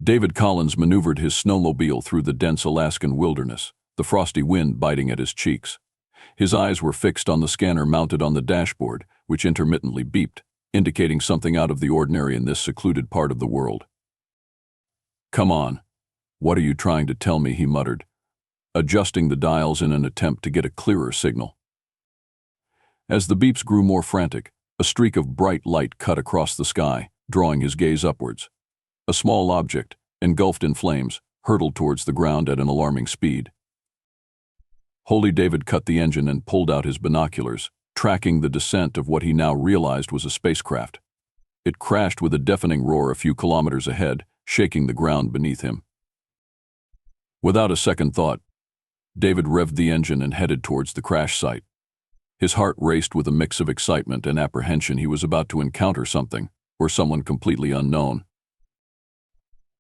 David Collins maneuvered his snowmobile through the dense Alaskan wilderness, the frosty wind biting at his cheeks. His eyes were fixed on the scanner mounted on the dashboard, which intermittently beeped, indicating something out of the ordinary in this secluded part of the world. "Come on. What are you trying to tell me?" he muttered, adjusting the dials in an attempt to get a clearer signal. As the beeps grew more frantic, a streak of bright light cut across the sky, drawing his gaze upwards. A small object, engulfed in flames, hurtled towards the ground at an alarming speed. Holy David cut the engine and pulled out his binoculars, tracking the descent of what he now realized was a spacecraft. It crashed with a deafening roar a few kilometers ahead, shaking the ground beneath him. Without a second thought, David revved the engine and headed towards the crash site. His heart raced with a mix of excitement and apprehension. He was about to encounter something, or someone completely unknown.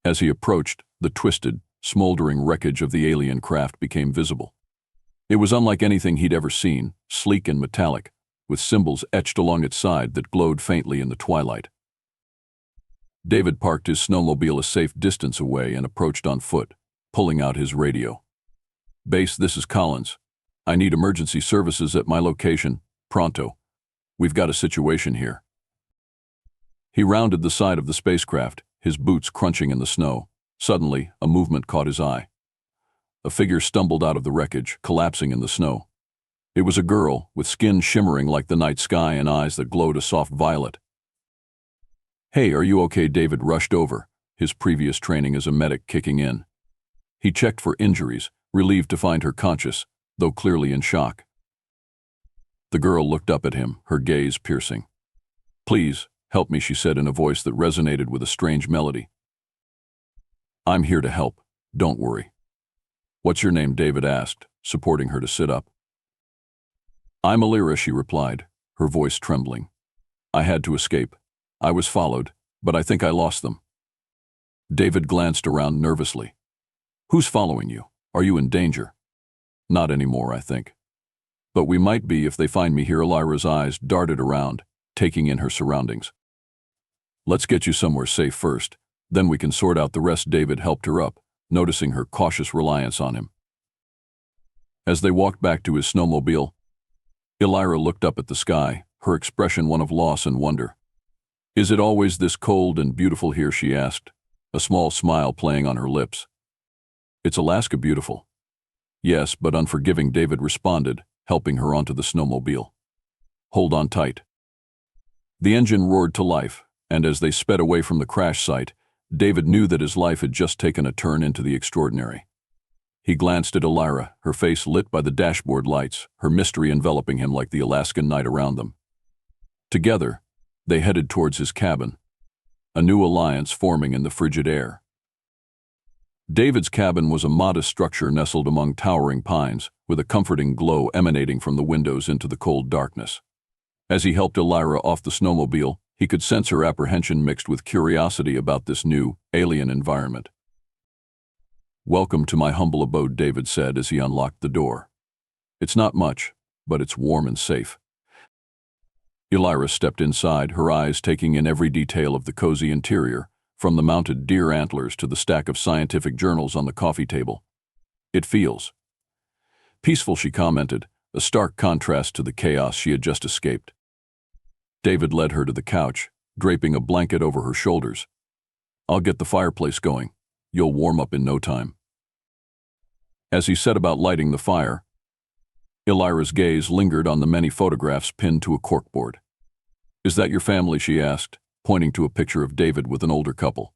As he approached, the twisted, smoldering wreckage of the alien craft became visible. It was unlike anything he'd ever seen, sleek and metallic, with symbols etched along its side that glowed faintly in the twilight. David parked his snowmobile a safe distance away and approached on foot, pulling out his radio. "Base, this is Collins. I need emergency services at my location, pronto. We've got a situation here." He rounded the side of the spacecraft, his boots crunching in the snow. Suddenly, a movement caught his eye. A figure stumbled out of the wreckage, collapsing in the snow. It was a girl, with skin shimmering like the night sky and eyes that glowed a soft violet. "Hey, are you okay?" David rushed over, his previous training as a medic kicking in. He checked for injuries, relieved to find her conscious, though clearly in shock. The girl looked up at him, her gaze piercing. "Please, help me," she said in a voice that resonated with a strange melody. "I'm here to help. Don't worry." "What's your name?" David asked, supporting her to sit up. "I'm Alira," she replied, her voice trembling. "I had to escape. I was followed, but I think I lost them." David glanced around nervously. "Who's following you? Are you in danger?" "Not anymore, I think. But we might be if they find me here." Alira's eyes darted around, taking in her surroundings. "Let's get you somewhere safe first, then we can sort out the rest." David helped her up, noticing her cautious reliance on him. As they walked back to his snowmobile, Alira looked up at the sky, her expression one of loss and wonder. "Is it always this cold and beautiful here?" she asked, a small smile playing on her lips. "It's Alaska beautiful." "Yes, but unforgiving," David responded, helping her onto the snowmobile. "Hold on tight." The engine roared to life, and as they sped away from the crash site, David knew that his life had just taken a turn into the extraordinary. He glanced at Alira, her face lit by the dashboard lights, her mystery enveloping him like the Alaskan night around them. Together, they headed towards his cabin, a new alliance forming in the frigid air. David's cabin was a modest structure nestled among towering pines, with a comforting glow emanating from the windows into the cold darkness. As he helped Alira off the snowmobile, he could sense her apprehension mixed with curiosity about this new, alien environment. "Welcome to my humble abode," David said as he unlocked the door. "It's not much, but it's warm and safe." Alira stepped inside, her eyes taking in every detail of the cozy interior, from the mounted deer antlers to the stack of scientific journals on the coffee table. "It feels peaceful," she commented, a stark contrast to the chaos she had just escaped. David led her to the couch, draping a blanket over her shoulders. "I'll get the fireplace going. You'll warm up in no time." As he set about lighting the fire, Alira's gaze lingered on the many photographs pinned to a corkboard. "Is that your family?" she asked, pointing to a picture of David with an older couple.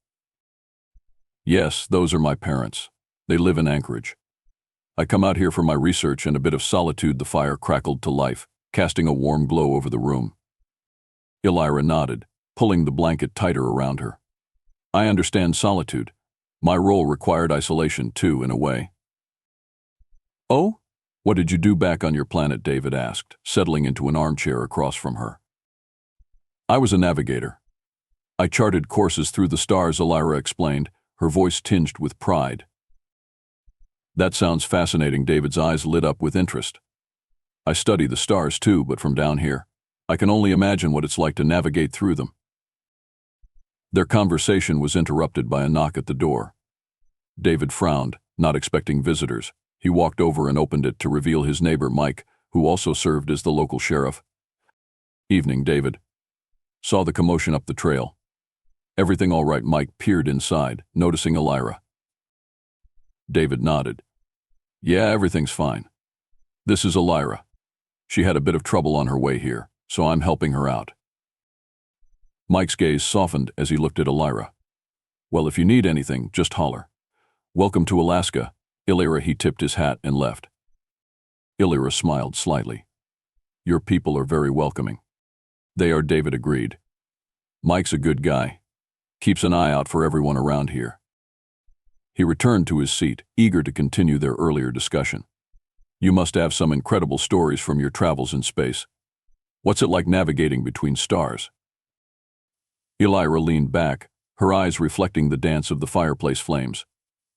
"Yes, those are my parents. They live in Anchorage. I come out here for my research and a bit of solitude." The fire crackled to life, casting a warm glow over the room. Alira nodded, pulling the blanket tighter around her. "I understand solitude. My role required isolation too, in a way." "Oh? What did you do back on your planet?" David asked, settling into an armchair across from her. "I was a navigator. I charted courses through the stars," Alira explained, her voice tinged with pride. "That sounds fascinating." David's eyes lit up with interest. "I study the stars too, but from down here. I can only imagine what it's like to navigate through them." Their conversation was interrupted by a knock at the door. David frowned, not expecting visitors. He walked over and opened it to reveal his neighbor Mike, who also served as the local sheriff. "Evening, David." "Saw the commotion up the trail." "Everything all right?" Mike peered inside, noticing Elira. David nodded. "Yeah, everything's fine. This is Elira. She had a bit of trouble on her way here, so I'm helping her out." Mike's gaze softened as he looked at Elira. "Well, if you need anything, just holler. Welcome to Alaska, Elira." He tipped his hat and left. Elira smiled slightly. "Your people are very welcoming." "They are," David agreed. "Mike's a good guy. Keeps an eye out for everyone around here." He returned to his seat, eager to continue their earlier discussion. "You must have some incredible stories from your travels in space. What's it like navigating between stars?" Elira leaned back, her eyes reflecting the dance of the fireplace flames.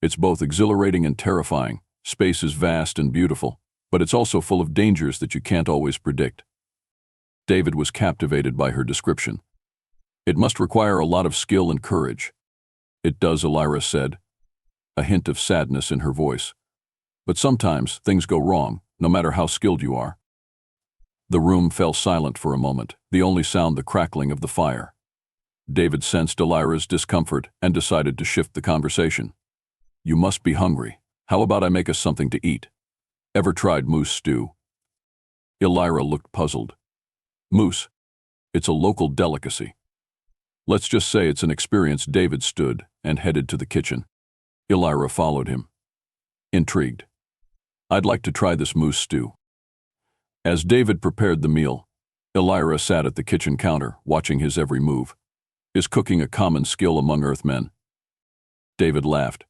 "It's both exhilarating and terrifying. Space is vast and beautiful, but it's also full of dangers that you can't always predict." David was captivated by her description. "It must require a lot of skill and courage." "It does," Elira said, a hint of sadness in her voice. "But sometimes things go wrong, no matter how skilled you are." The room fell silent for a moment, the only sound the crackling of the fire. David sensed Elira's discomfort and decided to shift the conversation. "You must be hungry. How about I make us something to eat? Ever tried moose stew?" Elira looked puzzled. "Moose? It's a local delicacy." "Let's just say it's an experience." David stood and headed to the kitchen. Elira followed him, intrigued. "I'd like to try this moose stew." As David prepared the meal, Elira sat at the kitchen counter, watching his every move. Is cooking a common skill among Earthmen? David laughed.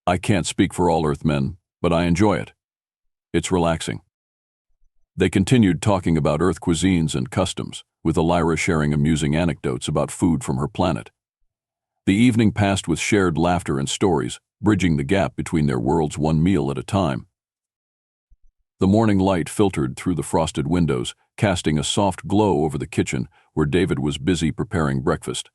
"I can't speak for all Earthmen, but I enjoy it. It's relaxing." They continued talking about Earth cuisines and customs, with Elira sharing amusing anecdotes about food from her planet. The evening passed with shared laughter and stories, bridging the gap between their worlds one meal at a time. The morning light filtered through the frosted windows, casting a soft glow over the kitchen where David was busy preparing breakfast.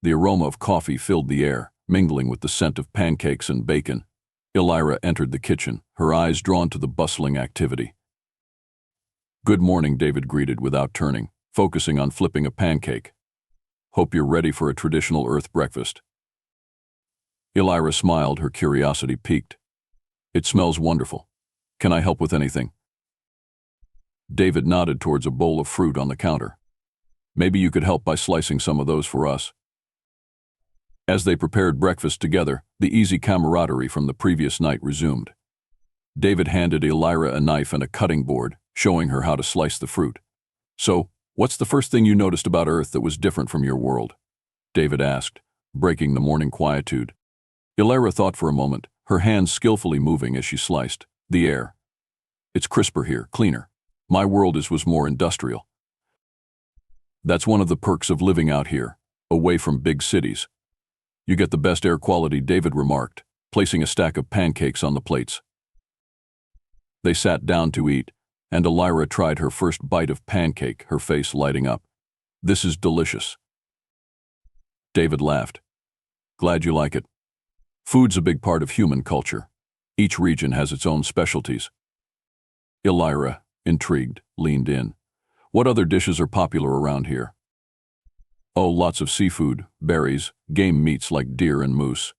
The aroma of coffee filled the air, mingling with the scent of pancakes and bacon. Elira entered the kitchen, her eyes drawn to the bustling activity. "Good morning," David greeted without turning, focusing on flipping a pancake. "Hope you're ready for a traditional Earth breakfast." Elira smiled, her curiosity piqued. "It smells wonderful. Can I help with anything?" David nodded towards a bowl of fruit on the counter. "Maybe you could help by slicing some of those for us." As they prepared breakfast together, the easy camaraderie from the previous night resumed. David handed Elira a knife and a cutting board, showing her how to slice the fruit. "So, what's the first thing you noticed about Earth that was different from your world?" David asked, breaking the morning quietude. Elira thought for a moment, her hands skillfully moving as she sliced. "The air. It's crisper here, cleaner. My world was more industrial. That's one of the perks of living out here, away from big cities. You get the best air quality," David remarked, placing a stack of pancakes on the plates. They sat down to eat, and Elira tried her first bite of pancake, her face lighting up. "This is delicious." David laughed. "Glad you like it. Food's a big part of human culture. Each region has its own specialties." Elira, intrigued, leaned in. "What other dishes are popular around here?" "Oh, lots of seafood, berries, game meats like deer and moose.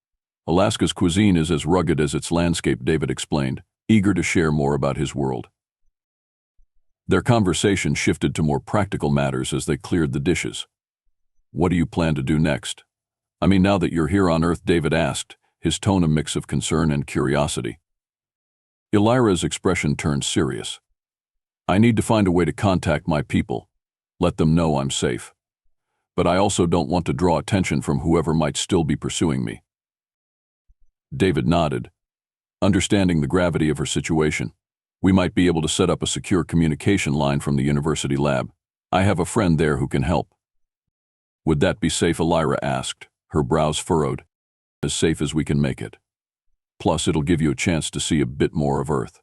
Alaska's cuisine is as rugged as its landscape," David explained, eager to share more about his world. Their conversation shifted to more practical matters as they cleared the dishes. "What do you plan to do next? I mean, now that you're here on Earth," David asked, his tone a mix of concern and curiosity. Elira's expression turned serious. "I need to find a way to contact my people, let them know I'm safe. But I also don't want to draw attention from whoever might still be pursuing me." David nodded, understanding the gravity of her situation. "We might be able to set up a secure communication line from the university lab. I have a friend there who can help." "Would that be safe?" Elira asked, her brows furrowed. "As safe as we can make it. Plus, it'll give you a chance to see a bit more of Earth."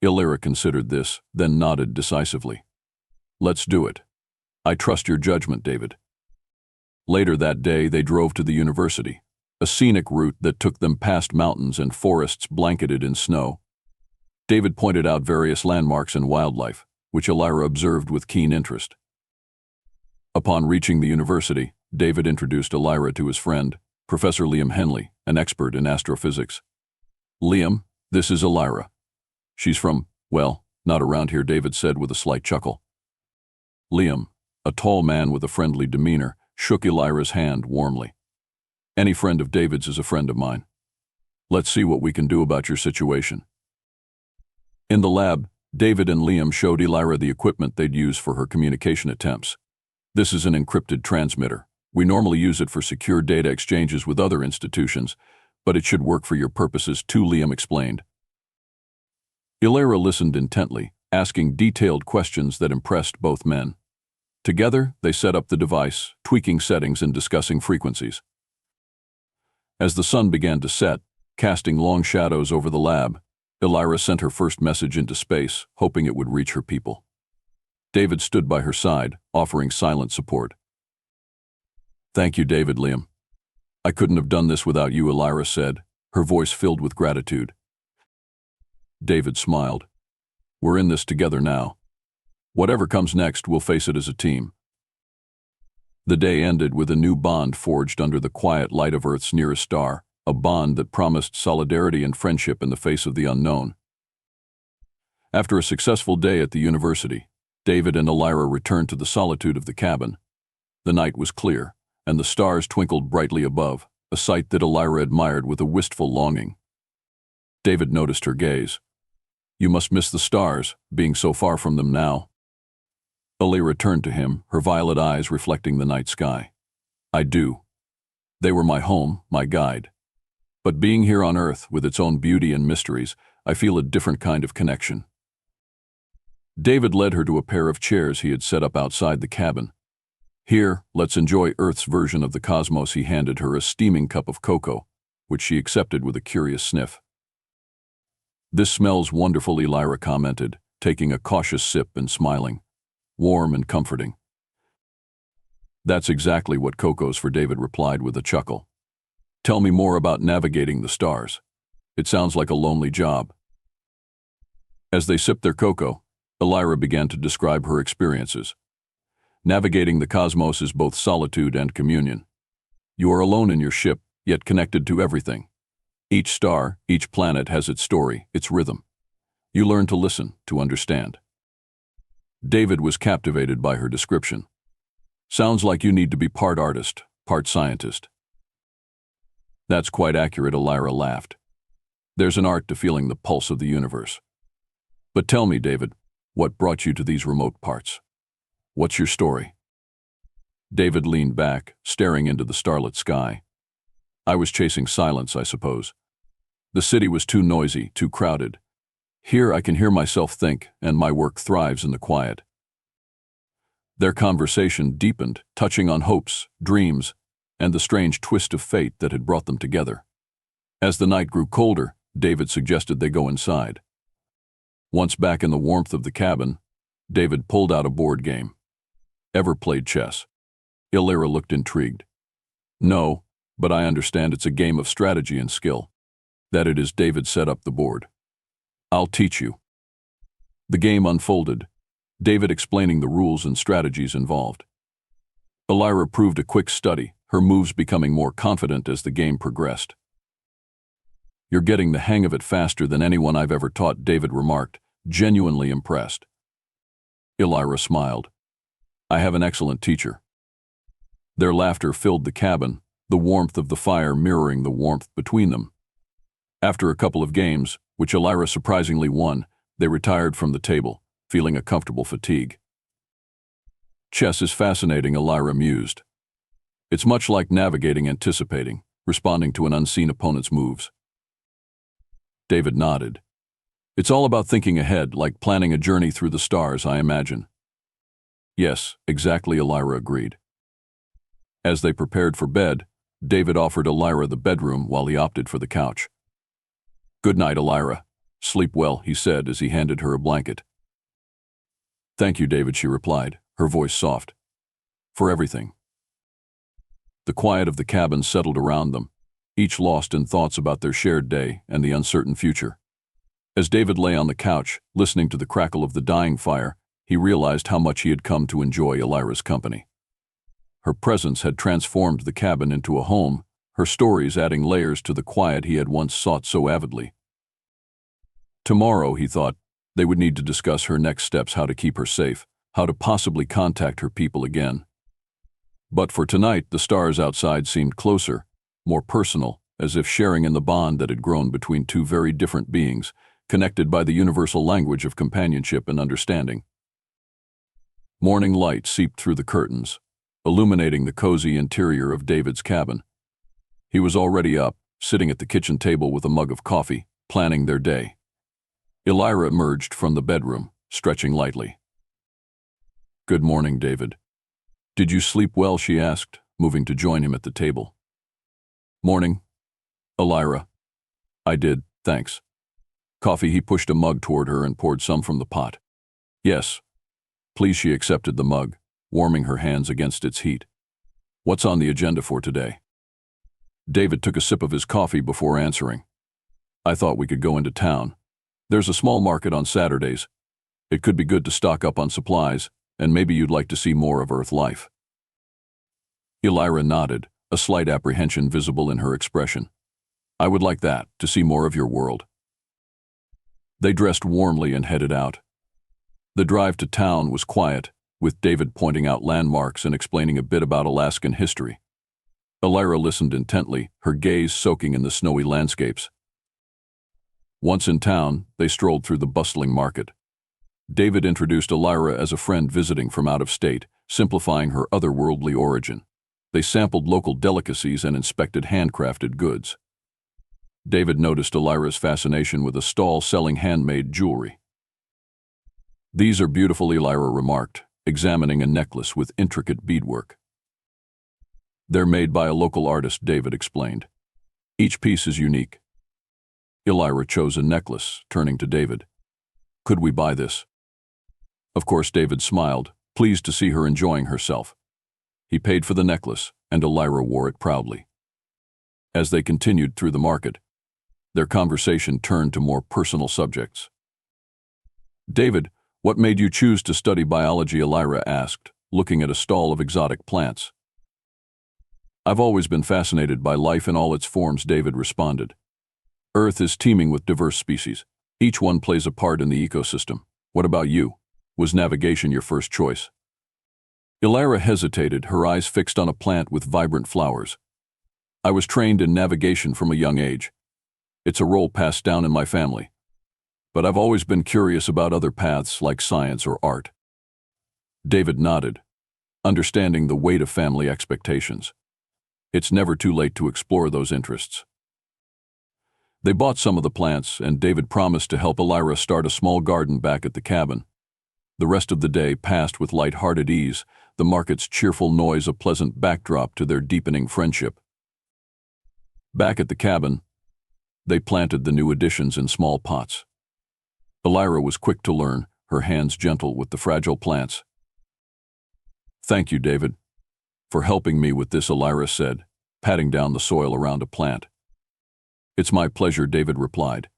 Elira considered this, then nodded decisively. "Let's do it. I trust your judgment, David." Later that day, they drove to the university, a scenic route that took them past mountains and forests blanketed in snow. David pointed out various landmarks and wildlife, which Elira observed with keen interest. Upon reaching the university, David introduced Elira to his friend, Professor Liam Henley, an expert in astrophysics. "Liam, this is Elira. She's from, well, not around here," David said with a slight chuckle. Liam, a tall man with a friendly demeanor, shook Elira's hand warmly. "Any friend of David's is a friend of mine. Let's see what we can do about your situation." In the lab, David and Liam showed Elira the equipment they'd use for her communication attempts. "This is an encrypted transmitter. We normally use it for secure data exchanges with other institutions, but it should work for your purposes too," Liam explained. Elira listened intently, asking detailed questions that impressed both men. Together, they set up the device, tweaking settings and discussing frequencies. As the sun began to set, casting long shadows over the lab, Elira sent her first message into space, hoping it would reach her people. David stood by her side, offering silent support. "Thank you, David," Liam. "I couldn't have done this without you," Elira said, her voice filled with gratitude. David smiled. "We're in this together now. Whatever comes next, we'll face it as a team." The day ended with a new bond forged under the quiet light of Earth's nearest star, a bond that promised solidarity and friendship in the face of the unknown. After a successful day at the university, David and Elira returned to the solitude of the cabin. The night was clear, and the stars twinkled brightly above, a sight that Elira admired with a wistful longing. David noticed her gaze. "You must miss the stars, being so far from them now." Elira turned to him, her violet eyes reflecting the night sky. "I do. They were my home, my guide. But being here on Earth, with its own beauty and mysteries, I feel a different kind of connection." David led her to a pair of chairs he had set up outside the cabin. "Here, let's enjoy Earth's version of the cosmos." He handed her a steaming cup of cocoa, which she accepted with a curious sniff. "This smells wonderful," Elira commented, taking a cautious sip and smiling. "Warm and comforting." "That's exactly what cocoa's for," David replied with a chuckle. "Tell me more about navigating the stars. It sounds like a lonely job." As they sipped their cocoa, Elira began to describe her experiences. "Navigating the cosmos is both solitude and communion. You are alone in your ship, yet connected to everything. Each star, each planet has its story, its rhythm. You learn to listen, to understand." David was captivated by her description. "Sounds like you need to be part artist, part scientist." "That's quite accurate," Elira laughed. "There's an art to feeling the pulse of the universe. But tell me, David, what brought you to these remote parts? What's your story?" David leaned back, staring into the starlit sky. "I was chasing silence, I suppose. The city was too noisy, too crowded. Here I can hear myself think, and my work thrives in the quiet." Their conversation deepened, touching on hopes, dreams, and the strange twist of fate that had brought them together. As the night grew colder, David suggested they go inside. Once back in the warmth of the cabin, David pulled out a board game. "Ever played chess?" Elira looked intrigued. "No, but I understand it's a game of strategy and skill." "That it is." David set up the board. "I'll teach you." The game unfolded, David explaining the rules and strategies involved. Elira proved a quick study, her moves becoming more confident as the game progressed. "You're getting the hang of it faster than anyone I've ever taught," David remarked, genuinely impressed. Elira smiled. "I have an excellent teacher." Their laughter filled the cabin, the warmth of the fire mirroring the warmth between them. After a couple of games, which Elira surprisingly won, they retired from the table, feeling a comfortable fatigue. "Chess is fascinating," Elira mused. "It's much like navigating, anticipating, responding to an unseen opponent's moves." David nodded. "It's all about thinking ahead, like planning a journey through the stars, I imagine." "Yes, exactly," Elira agreed. As they prepared for bed, David offered Elira the bedroom while he opted for the couch. "Good night, Elira. Sleep well," he said as he handed her a blanket. "Thank you, David," she replied, her voice soft. "For everything." The quiet of the cabin settled around them, each lost in thoughts about their shared day and the uncertain future. As David lay on the couch, listening to the crackle of the dying fire, he realized how much he had come to enjoy Elira's company. Her presence had transformed the cabin into a home, her stories adding layers to the quiet he had once sought so avidly. Tomorrow, he thought, they would need to discuss her next steps, how to keep her safe, how to possibly contact her people again. But for tonight, the stars outside seemed closer, more personal, as if sharing in the bond that had grown between two very different beings, connected by the universal language of companionship and understanding. Morning light seeped through the curtains, illuminating the cozy interior of David's cabin. He was already up, sitting at the kitchen table with a mug of coffee, planning their day. Elira emerged from the bedroom, stretching lightly. "Good morning, David. Did you sleep well?" she asked, moving to join him at the table. "Morning, Elira. I did, thanks." Coffee. He pushed a mug toward her and poured some from the pot. "Yes, please." She accepted the mug, warming her hands against its heat. "What's on the agenda for today?" David took a sip of his coffee before answering. "I thought we could go into town. There's a small market on Saturdays. It could be good to stock up on supplies, and maybe you'd like to see more of Earth life." Elira nodded, a slight apprehension visible in her expression. "I would like that, to see more of your world." They dressed warmly and headed out. The drive to town was quiet, with David pointing out landmarks and explaining a bit about Alaskan history. Elira listened intently, her gaze soaking in the snowy landscapes. Once in town, they strolled through the bustling market. David introduced Elira as a friend visiting from out of state, simplifying her otherworldly origin. They sampled local delicacies and inspected handcrafted goods. David noticed Elira's fascination with a stall selling handmade jewelry. "These are beautiful," Elira remarked, examining a necklace with intricate beadwork. "They're made by a local artist," David explained. "Each piece is unique." Elira chose a necklace, turning to David. "Could we buy this?" Of course, David smiled, pleased to see her enjoying herself. He paid for the necklace, and Elira wore it proudly. As they continued through the market, their conversation turned to more personal subjects. "David, what made you choose to study biology?" Elira asked, looking at a stall of exotic plants. "I've always been fascinated by life in all its forms," David responded. "Earth is teeming with diverse species. Each one plays a part in the ecosystem. What about you? Was navigation your first choice?" Elira hesitated, her eyes fixed on a plant with vibrant flowers. "I was trained in navigation from a young age. It's a role passed down in my family. But I've always been curious about other paths like science or art." David nodded, understanding the weight of family expectations. It's never too late to explore those interests. They bought some of the plants, and David promised to help Elira start a small garden back at the cabin. The rest of the day passed with light-hearted ease, the market's cheerful noise a pleasant backdrop to their deepening friendship. Back at the cabin, they planted the new additions in small pots. Elira was quick to learn, her hands gentle with the fragile plants. "Thank you, David, for helping me with this," Elira said, patting down the soil around a plant. "It's my pleasure," David replied.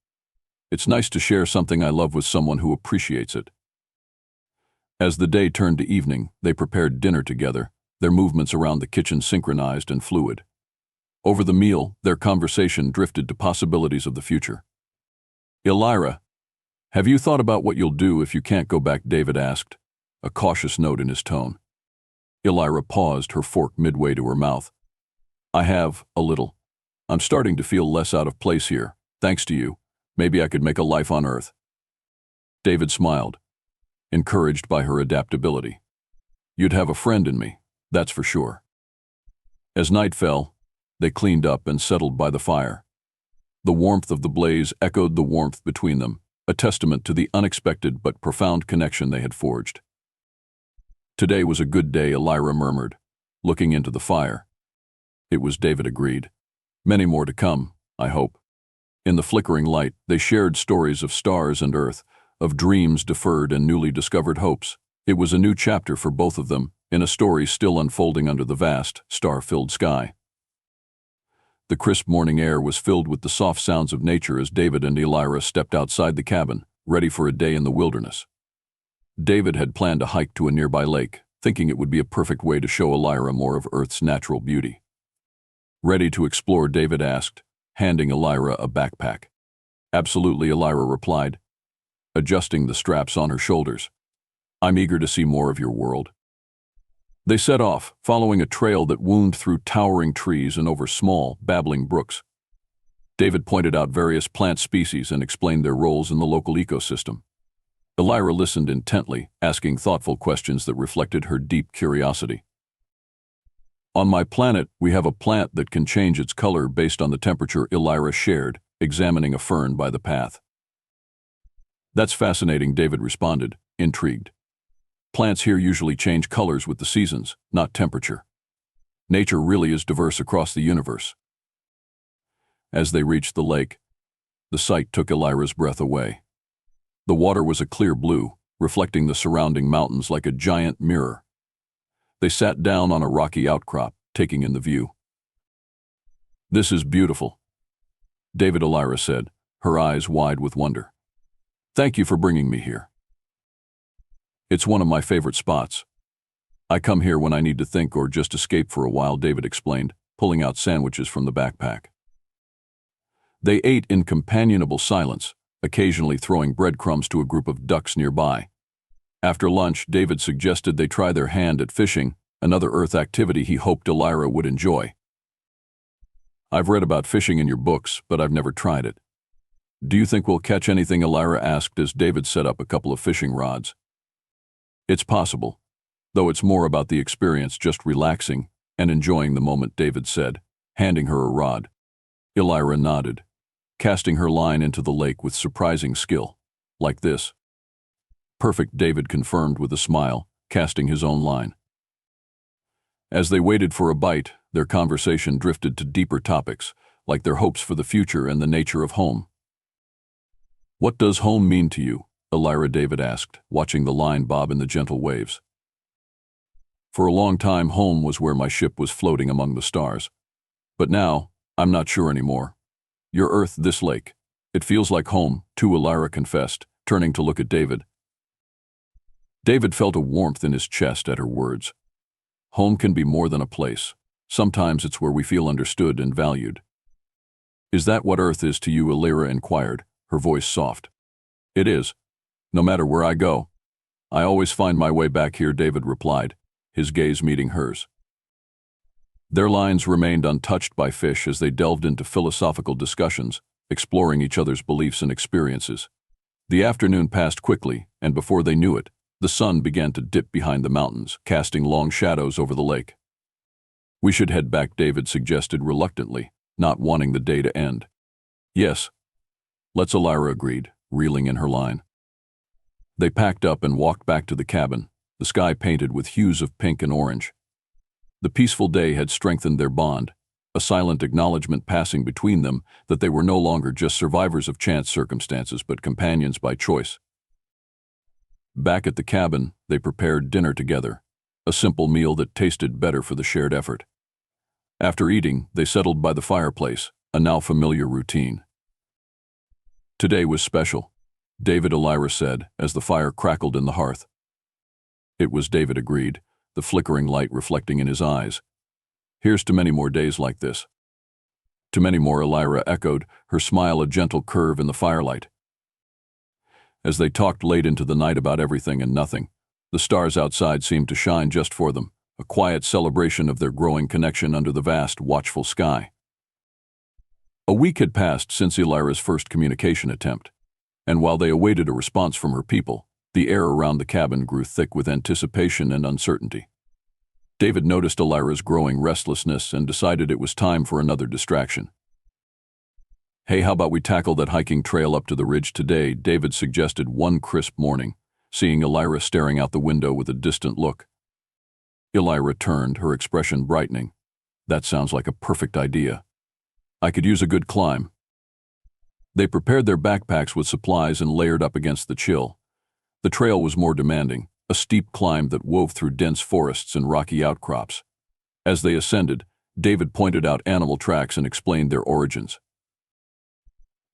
"It's nice to share something I love with someone who appreciates it." As the day turned to evening, they prepared dinner together, their movements around the kitchen synchronized and fluid. Over the meal, their conversation drifted to possibilities of the future. "Elira, have you thought about what you'll do if you can't go back?" David asked, a cautious note in his tone. Elira paused, her fork midway to her mouth. "I have, a little. I'm starting to feel less out of place here. Thanks to you, maybe I could make a life on Earth." David smiled, encouraged by her adaptability. "You'd have a friend in me, that's for sure." As night fell, they cleaned up and settled by the fire. The warmth of the blaze echoed the warmth between them, a testament to the unexpected but profound connection they had forged. "Today was a good day," Elira murmured, looking into the fire. It was, David agreed. "Many more to come, I hope." In the flickering light, they shared stories of stars and Earth, of dreams deferred and newly discovered hopes. It was a new chapter for both of them, in a story still unfolding under the vast, star-filled sky. The crisp morning air was filled with the soft sounds of nature as David and Elira stepped outside the cabin, ready for a day in the wilderness. David had planned a hike to a nearby lake, thinking it would be a perfect way to show Elira more of Earth's natural beauty. Ready to explore, David asked, handing Elira a backpack. Absolutely, Elira replied, adjusting the straps on her shoulders. I'm eager to see more of your world. They set off, following a trail that wound through towering trees and over small, babbling brooks. David pointed out various plant species and explained their roles in the local ecosystem. Elira listened intently, asking thoughtful questions that reflected her deep curiosity. On my planet, we have a plant that can change its color based on the temperature, Elira shared, examining a fern by the path. That's fascinating, David responded, intrigued. Plants here usually change colors with the seasons, not temperature. Nature really is diverse across the universe. As they reached the lake, the sight took Elira's breath away. The water was a clear blue, reflecting the surrounding mountains like a giant mirror. They sat down on a rocky outcrop, taking in the view. This is beautiful, David, Elira said, her eyes wide with wonder. Thank you for bringing me here. It's one of my favorite spots. I come here when I need to think or just escape for a while, David explained, pulling out sandwiches from the backpack. They ate in companionable silence, occasionally throwing breadcrumbs to a group of ducks nearby. After lunch, David suggested they try their hand at fishing, another Earth activity he hoped Elira would enjoy. I've read about fishing in your books, but I've never tried it. Do you think we'll catch anything? Elira asked as David set up a couple of fishing rods. It's possible, though it's more about the experience, just relaxing and enjoying the moment, David said, handing her a rod. Elira nodded, casting her line into the lake with surprising skill. Like this. Perfect, David confirmed with a smile, casting his own line. As they waited for a bite, their conversation drifted to deeper topics, like their hopes for the future and the nature of home. What does home mean to you? Elira, David asked, watching the line bob in the gentle waves. For a long time, home was where my ship was floating among the stars. But now, I'm not sure anymore. Your Earth, this lake. It feels like home, too, Elira confessed, turning to look at David. David felt a warmth in his chest at her words. Home can be more than a place. Sometimes it's where we feel understood and valued. Is that what Earth is to you? Elira inquired, her voice soft. It is. No matter where I go, I always find my way back here, David replied, his gaze meeting hers. Their lines remained untouched by fish as they delved into philosophical discussions, exploring each other's beliefs and experiences. The afternoon passed quickly, and before they knew it, the sun began to dip behind the mountains, casting long shadows over the lake. We should head back, David suggested reluctantly, not wanting the day to end. Yes. Let's, Elira agreed, reeling in her line. They packed up and walked back to the cabin, the sky painted with hues of pink and orange. The peaceful day had strengthened their bond, a silent acknowledgement passing between them that they were no longer just survivors of chance circumstances but companions by choice. Back at the cabin, they prepared dinner together, a simple meal that tasted better for the shared effort. After eating, they settled by the fireplace, a now familiar routine. Today was special, David, Elira said, as the fire crackled in the hearth. It was, David agreed, the flickering light reflecting in his eyes. Here's to many more days like this. To many more, Elira echoed, her smile a gentle curve in the firelight. As they talked late into the night about everything and nothing, the stars outside seemed to shine just for them, a quiet celebration of their growing connection under the vast, watchful sky. A week had passed since Elira's first communication attempt, and while they awaited a response from her people, the air around the cabin grew thick with anticipation and uncertainty. David noticed Elira's growing restlessness and decided it was time for another distraction. Hey, how about we tackle that hiking trail up to the ridge today? David suggested one crisp morning, seeing Elira staring out the window with a distant look. Elira turned, her expression brightening. That sounds like a perfect idea. I could use a good climb. They prepared their backpacks with supplies and layered up against the chill. The trail was more demanding, a steep climb that wove through dense forests and rocky outcrops. As they ascended, David pointed out animal tracks and explained their origins.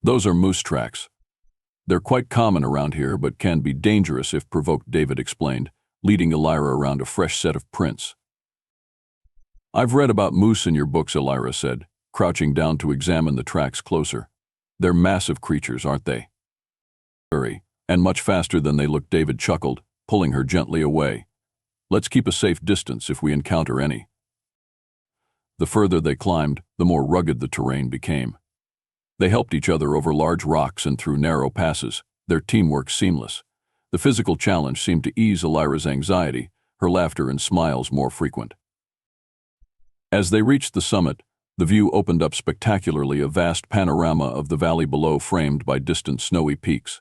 "Those are moose tracks. They're quite common around here, but can be dangerous if provoked," David explained, leading Elira around a fresh set of prints. "I've read about moose in your books," Elira said, crouching down to examine the tracks closer. "They're massive creatures, aren't they?" "Very, and much faster than they look," David chuckled, pulling her gently away. "Let's keep a safe distance if we encounter any." The further they climbed, the more rugged the terrain became. They helped each other over large rocks and through narrow passes, their teamwork seamless. The physical challenge seemed to ease Elira's anxiety, her laughter and smiles more frequent. As they reached the summit, the view opened up spectacularly, a vast panorama of the valley below framed by distant snowy peaks.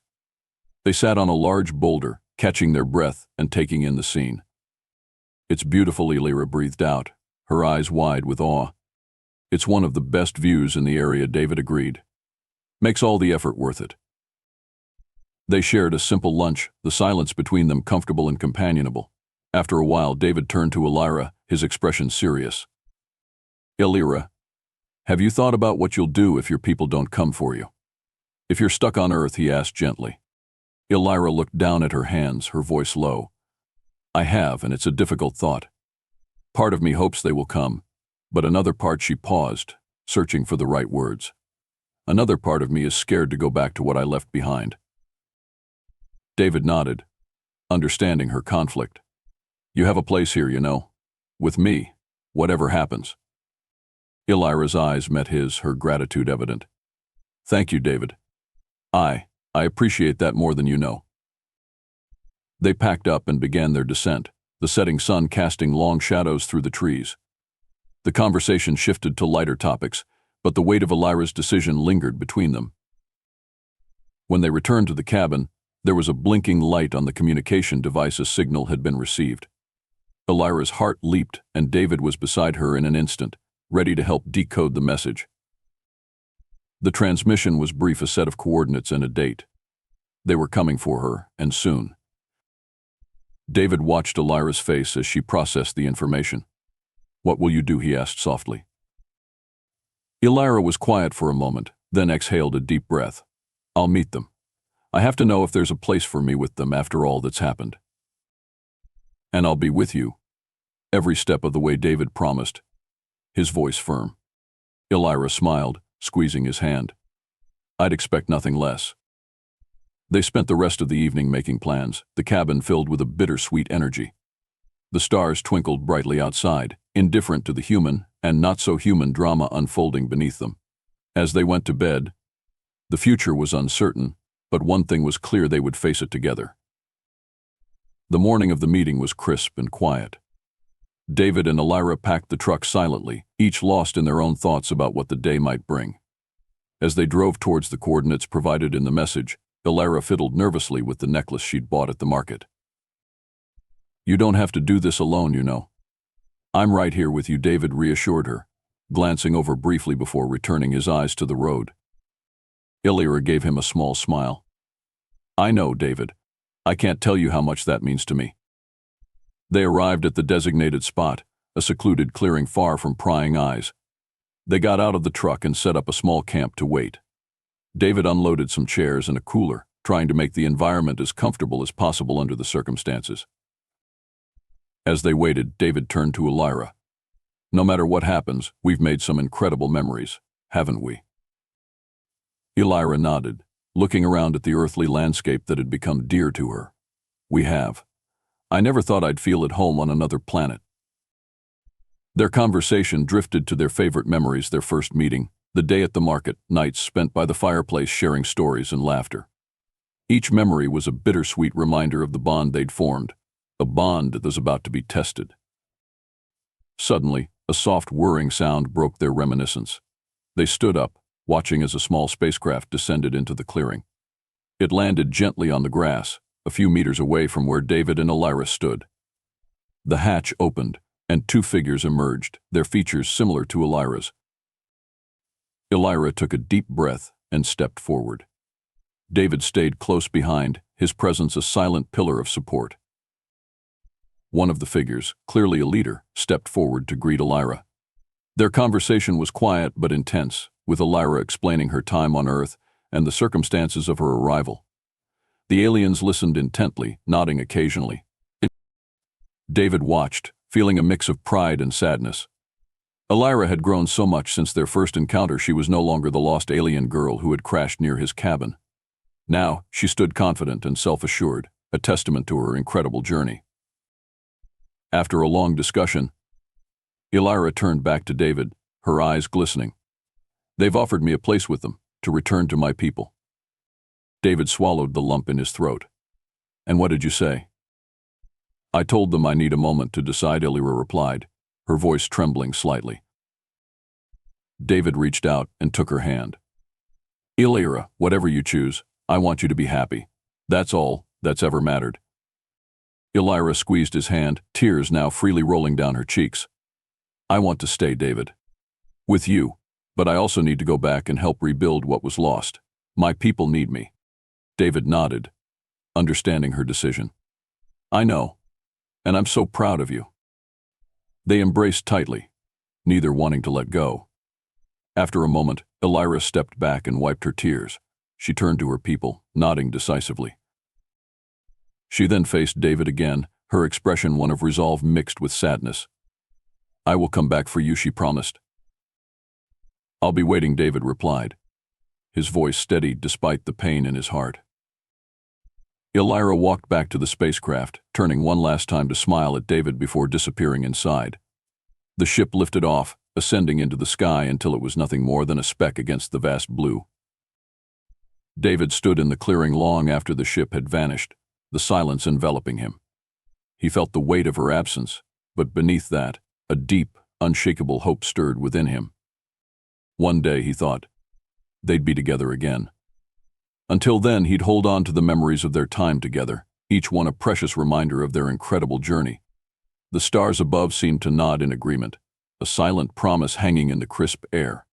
They sat on a large boulder, catching their breath and taking in the scene. "It's beautiful," Elira breathed out, her eyes wide with awe. "It's one of the best views in the area," David agreed. "Makes all the effort worth it." They shared a simple lunch, the silence between them comfortable and companionable. After a while, David turned to Elira, his expression serious. "Elira, have you thought about what you'll do if your people don't come for you? If you're stuck on Earth," he asked gently. Elira looked down at her hands, her voice low. "I have, and it's a difficult thought. Part of me hopes they will come, but another part," she paused, searching for the right words. "Another part of me is scared to go back to what I left behind." David nodded, understanding her conflict. "You have a place here, you know. With me, whatever happens." Elira's eyes met his, her gratitude evident. "Thank you, David. I appreciate that more than you know." They packed up and began their descent, the setting sun casting long shadows through the trees. The conversation shifted to lighter topics, but the weight of Elira's decision lingered between them. When they returned to the cabin, there was a blinking light on the communication device. A signal had been received. Elira's heart leaped, and David was beside her in an instant, ready to help decode the message. The transmission was brief, a set of coordinates and a date. They were coming for her, and soon. David watched Elira's face as she processed the information. "What will you do?" he asked softly. Elira was quiet for a moment, then exhaled a deep breath. "I'll meet them. I have to know if there's a place for me with them after all that's happened. And I'll be with you every step of the way," David promised, his voice firm. Elira smiled, squeezing his hand. "I'd expect nothing less." They spent the rest of the evening making plans, the cabin filled with a bittersweet energy. The stars twinkled brightly outside, indifferent to the human and not-so-human drama unfolding beneath them. As they went to bed, the future was uncertain, but one thing was clear: they would face it together. The morning of the meeting was crisp and quiet. David and Elira packed the truck silently, each lost in their own thoughts about what the day might bring. As they drove towards the coordinates provided in the message, Elira fiddled nervously with the necklace she'd bought at the market. "You don't have to do this alone, you know. I'm right here with you," David reassured her, glancing over briefly before returning his eyes to the road. Elira gave him a small smile. "I know, David. I can't tell you how much that means to me." They arrived at the designated spot, a secluded clearing far from prying eyes. They got out of the truck and set up a small camp to wait. David unloaded some chairs and a cooler, trying to make the environment as comfortable as possible under the circumstances. As they waited, David turned to Elira. "No matter what happens, we've made some incredible memories, haven't we?" Elira nodded, looking around at the earthly landscape that had become dear to her. "We have. I never thought I'd feel at home on another planet." Their conversation drifted to their favorite memories: their first meeting, the day at the market, nights spent by the fireplace sharing stories and laughter. Each memory was a bittersweet reminder of the bond they'd formed, a bond that was about to be tested. Suddenly, a soft whirring sound broke their reminiscence. They stood up, watching as a small spacecraft descended into the clearing. It landed gently on the grass, a few meters away from where David and Elira stood. The hatch opened, and two figures emerged, their features similar to Elira's. Elira took a deep breath and stepped forward. David stayed close behind, his presence a silent pillar of support. One of the figures, clearly a leader, stepped forward to greet Elira. Their conversation was quiet but intense, with Elira explaining her time on Earth and the circumstances of her arrival. The aliens listened intently, nodding occasionally. David watched, feeling a mix of pride and sadness. Elira had grown so much since their first encounter. She was no longer the lost alien girl who had crashed near his cabin. Now, she stood confident and self-assured, a testament to her incredible journey. After a long discussion, Elira turned back to David, her eyes glistening. "They've offered me a place with them, to return to my people." David swallowed the lump in his throat. "And what did you say?" "I told them I need a moment to decide," Elira replied, her voice trembling slightly. David reached out and took her hand. "Elira, whatever you choose, I want you to be happy. That's all that's ever mattered." Elira squeezed his hand, tears now freely rolling down her cheeks. "I want to stay, David. With you, but I also need to go back and help rebuild what was lost. My people need me." David nodded, understanding her decision. "I know, and I'm so proud of you." They embraced tightly, neither wanting to let go. After a moment, Elira stepped back and wiped her tears. She turned to her people, nodding decisively. She then faced David again, her expression one of resolve mixed with sadness. "I will come back for you," she promised. "I'll be waiting," David replied, his voice steady despite the pain in his heart. Elira walked back to the spacecraft, turning one last time to smile at David before disappearing inside. The ship lifted off, ascending into the sky until it was nothing more than a speck against the vast blue. David stood in the clearing long after the ship had vanished, the silence enveloping him. He felt the weight of her absence, but beneath that, a deep, unshakable hope stirred within him. One day, he thought, they'd be together again. Until then, he'd hold on to the memories of their time together, each one a precious reminder of their incredible journey. The stars above seemed to nod in agreement, a silent promise hanging in the crisp air.